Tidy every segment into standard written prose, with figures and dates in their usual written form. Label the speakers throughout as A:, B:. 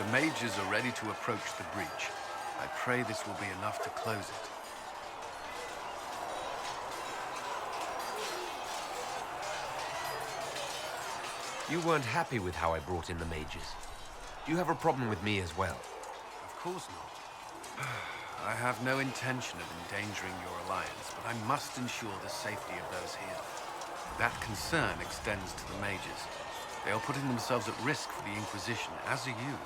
A: The mages are ready to approach the breach. I pray this will be enough to close it.
B: You weren't happy with how I brought in the mages. Do you have a problem with me as well?
A: Of course not. I have no intention of endangering your alliance, but I must ensure the safety of those here. That concern extends to the mages. They are putting themselves at risk for the Inquisition, as are you.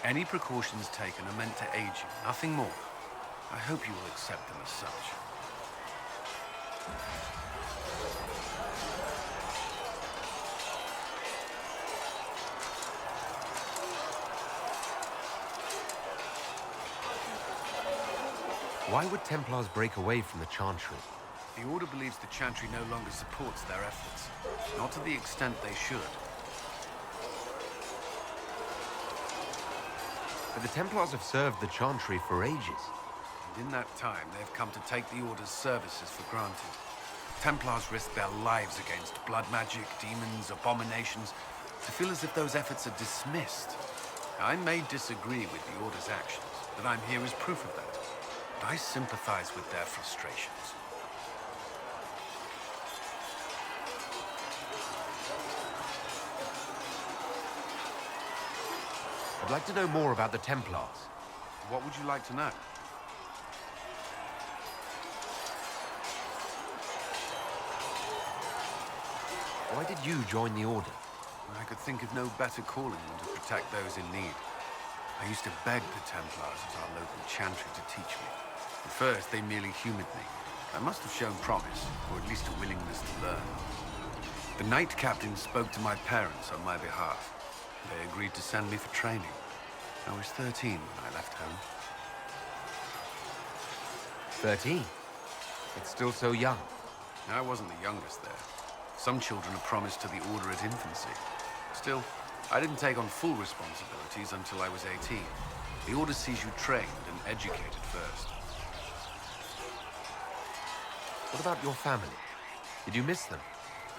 A: Any precautions taken are meant to aid you, nothing more. I hope you will accept them as such.
B: Why would Templars break away from the Chantry?
A: The Order believes the Chantry no longer supports their efforts. Not to the extent they should.
B: But the Templars have served the Chantry for ages.
A: And in that time, they've come to take the Order's services for granted. Templars risk their lives against blood magic, demons, abominations, to feel as if those efforts are dismissed. I may disagree with the Order's actions, but I'm here as proof of that. But I sympathize with their frustrations.
B: I'd like to know more about the Templars.
A: What would you like to know?
B: Why did you join the Order?
A: I could think of no better calling than to protect those in need. I used to beg the Templars at our local Chantry to teach me. At first, they merely humored me. I must have shown promise, or at least a willingness to learn. The Knight Captain spoke to my parents on my behalf. They agreed to send me for training. I was 13 when I left home.
B: 13? It's still so young.
A: I wasn't the youngest there. Some children are promised to the Order at infancy. Still, I didn't take on full responsibilities until I was 18. The Order sees you trained and educated first.
B: What about your family? Did you miss them?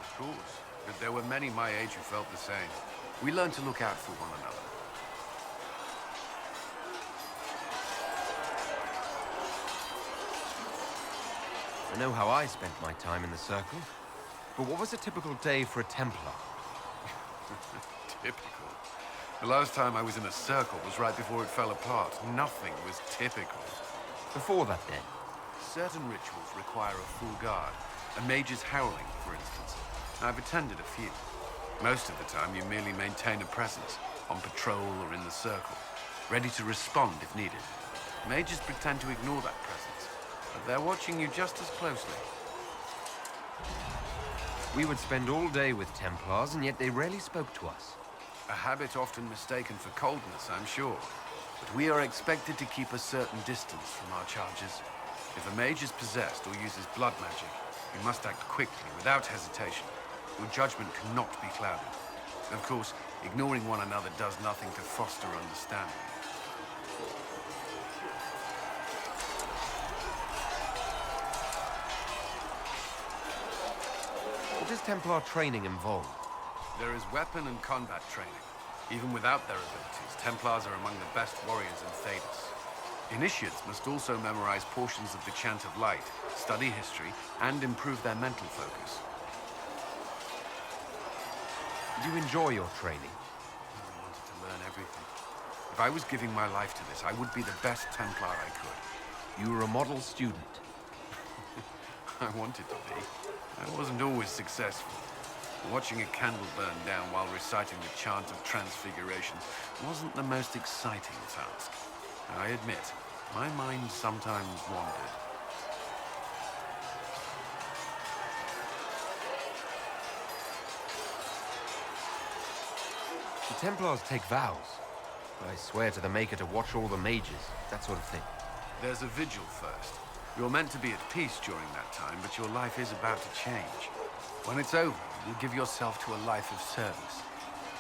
A: Of course, but there were many my age who felt the same. We learned to look out for one another.
B: I know how I spent my time in the Circle. But what was a typical day for a Templar?
A: Typical? The last time I was in a circle was right before it fell apart. Nothing was typical.
B: Before that, then?
A: Certain rituals require a full guard. A mage's howling, for instance. I've attended a few. Most of the time, you merely maintain a presence, on patrol or in the circle, ready to respond if needed. Mages pretend to ignore that presence, but they're watching you just as closely.
B: We would spend all day with Templars, and yet they rarely spoke to us.
A: A habit often mistaken for coldness, I'm sure. But we are expected to keep a certain distance from our charges. If a mage is possessed or uses blood magic, you must act quickly, without hesitation. Your judgment cannot be clouded. Of course, ignoring one another does nothing to foster understanding.
B: What does Templar training involve?
A: There is weapon and combat training. Even without their abilities, Templars are among the best warriors in Thedas. Initiates must also memorize portions of the Chant of Light, study history, and improve their mental focus.
B: Did you enjoy your training?
A: I wanted to learn everything. If I was giving my life to this, I would be the best Templar I could.
B: You were a model student.
A: I wanted to be. I wasn't always successful. Watching a candle burn down while reciting the Chant of Transfiguration wasn't the most exciting task. I admit, my mind sometimes wandered.
B: The Templars take vows. I swear to the Maker to watch all the mages, that sort of thing.
A: There's a vigil first. You're meant to be at peace during that time, but your life is about to change. When it's over, you give yourself to a life of service.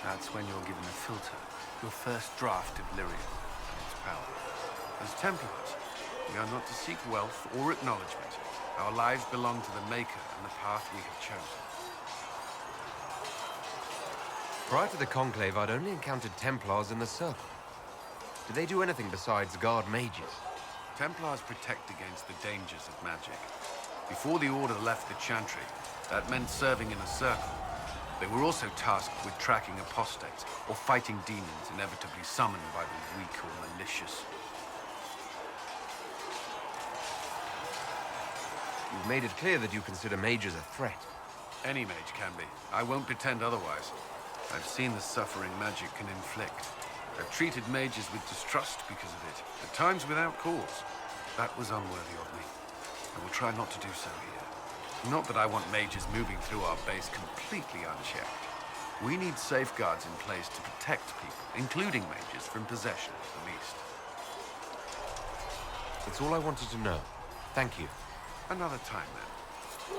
A: That's when you're given a filter, your first draft of Lyrium and its power. As Templars, we are not to seek wealth or acknowledgement. Our lives belong to the Maker and the path we have chosen.
B: Prior to the Conclave, I'd only encountered Templars in the Circle. Do they do anything besides guard mages?
A: Templars protect against the dangers of magic. Before the Order left the Chantry, that meant serving in a circle. They were also tasked with tracking apostates, or fighting demons inevitably summoned by the weak or malicious.
B: You've made it clear that you consider mages a threat.
A: Any mage can be. I won't pretend otherwise. I've seen the suffering magic can inflict. I've treated mages with distrust because of it, at times without cause. That was unworthy of me. I will try not to do so here. Not that I want mages moving through our base completely unchecked. We need safeguards in place to protect people, including mages, from possession at the least.
B: That's all I wanted to know. Thank you.
A: Another time, then.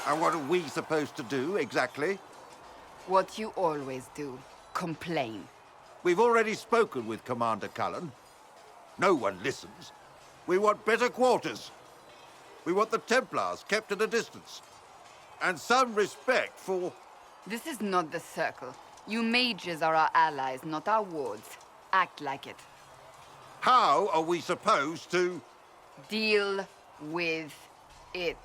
C: And what are we supposed to do, exactly?
D: What you always do. Complain.
C: We've already spoken with Commander Cullen. No one listens. We want better quarters. We want the Templars kept at a distance. And some respect for...
D: This is not the Circle. You mages are our allies, not our wards. Act like it.
C: How are we supposed to...
D: Deal with it.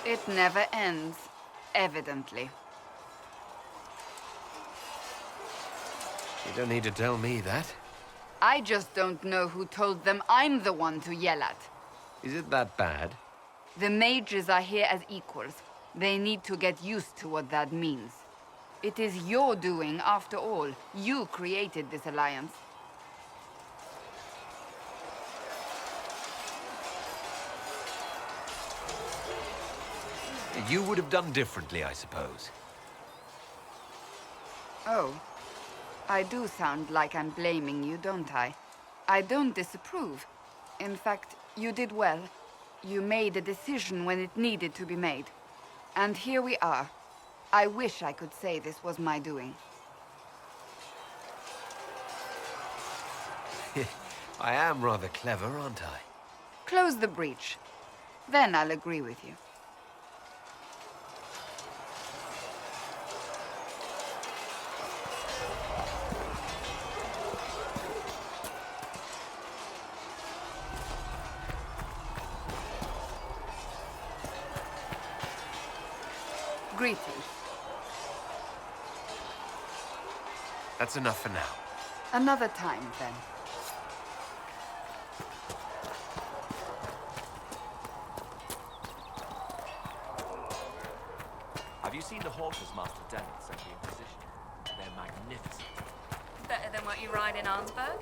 D: It never ends, evidently.
B: You don't need to tell me that.
D: I just don't know who told them I'm the one to yell at.
B: Is it that bad?
D: The mages are here as equals. They need to get used to what that means. It is your doing, after all. You created this alliance.
B: You would have done differently, I suppose.
D: Oh. I do sound like I'm blaming you, don't I? I don't disapprove. In fact, you did well. You made a decision when it needed to be made. And here we are. I wish I could say this was my doing.
B: I am rather clever, aren't I?
D: Close the breach. Then I'll agree with you. Greetings.
B: That's enough for now.
D: Another time, then.
E: Have you seen the horses Master Daniel sent the Inquisition? They're magnificent.
F: Better than what you ride in Arnsberg?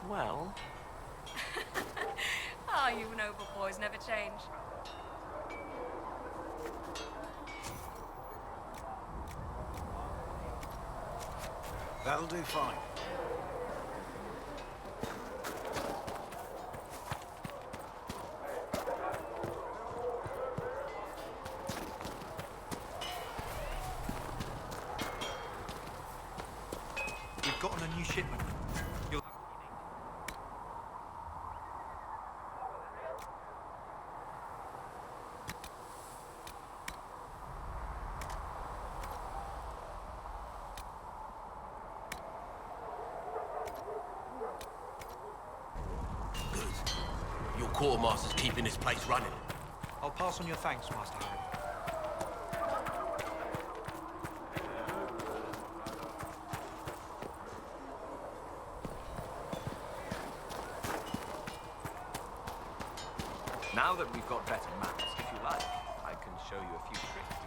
E: Well,
F: Ah, you noble boys never change.
A: That'll do fine.
G: We've gotten a new shipment. You'll...
H: Good. Your quartermaster's keeping this place running.
G: I'll pass on your thanks, Master Harry.
E: now that we've got better maps, if you like, I can show you a few tricks.